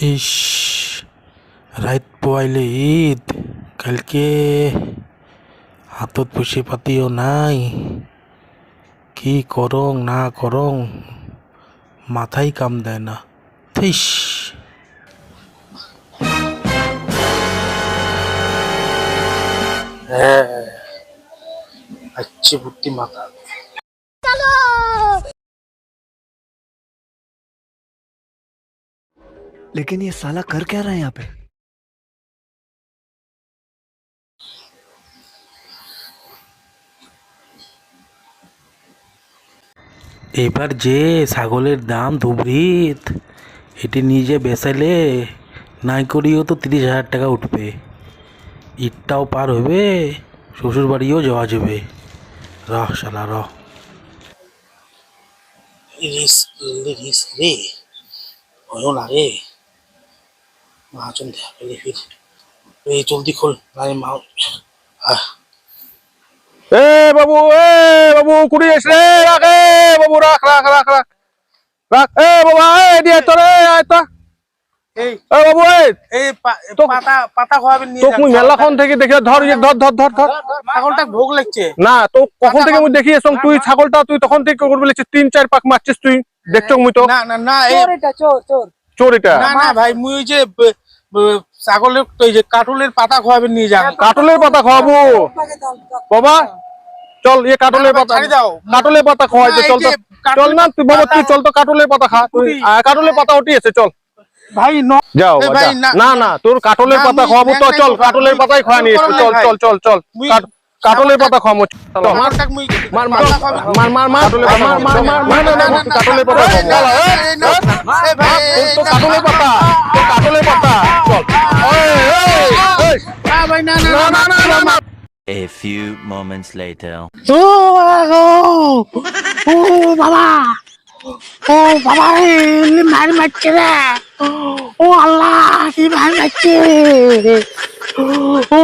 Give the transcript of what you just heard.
ইস, রাইত পোয়াইলে ঈদ, কালকে হাতত পয়সা পাতিও নাই, কি করং না করং মাথাই কাম দেয় না। থিস। হ্যাঁ, अच्छी बुद्धि माता। लेकिन ये साला कर क्या रहा है यहाँ पे? এবার যে ছাগলের দাম ধুবরিত, এটি নিজে বেচাইলে নাই করিও তো 30,000 টাকা উঠবে। ঈদটাও পার হবে, শ্বশুর বাড়িও যাওয়া যাবে। রহ শালা রহ। রে ভয়ও লাগে, মাহাজন দেখা পেলে ফির এই জলদি খোল নারে মা। এ বাবু, কুড়ি এস রে, রাখ বাবু, রাখ রাখ রাখ রাখ রাখ। বাবা, দিয়ে তো রে, আয় তো। এই বাবু, এই পাতা পাতা খাওয়াবেন নিয়ে তোকে মুই মেলাখন থেকে দেখে ধর, ধর ধর ধর ধর। ছাগলটা ভোগ লাগছে না তো কখন থেকে মুই দেখি এসং, তুই ছাগলটা তুই তখন থেকে করবি লিখছিস, 3-4 পাক মারছিস তুই, দেখছো মুই তো। না না না, চোর এটা, চোর চোর। চোর এটা? না না ভাই, মুই ওই যে ছাগলের ওই যে কাটুলের পাতা খাওয়াবেন নিয়ে যান। কাটলের পাতা খাওয়াবো বাবা? চল, কাটলের পাতা, ছাড়ি দাও। কাটলের পাতা খাওয়াই দে, না, এই চল তো। যে চল না তুই বাবা, তুই চল তো, কাটলের পাতা খা তুই। কুড়ি। কাটলের পাতা উঠি আছে, চল ভাই যাও। এ ভাই, যা। না না, তোর কাটলের না, পাতা মুই খাওয়াবো তো, এক চল নাই কাটলের খাবো। পাতাই খাওয়া নিয়ে এসো, চল ভাই। চল চল চল। মুই কাটলের পাতা খাওয়াবো, চল। ছাগলটাকে মুই মার মার পাতা খাওয়াবেন। মার মার মার মার মার মার মার, না না না, কাটলের পাতা এই, খাওয়াবো। না, এই, না, এই ভাই, তোর এই, তো না, কাটলের পাতা, তোর কাটলের পাতা, চল। না, ভাই, না না না না না না। A few moments later. ও বাবা, ও বাবা, মার মারছে রে। ও আল্লাহ, কি মার মারছে। ও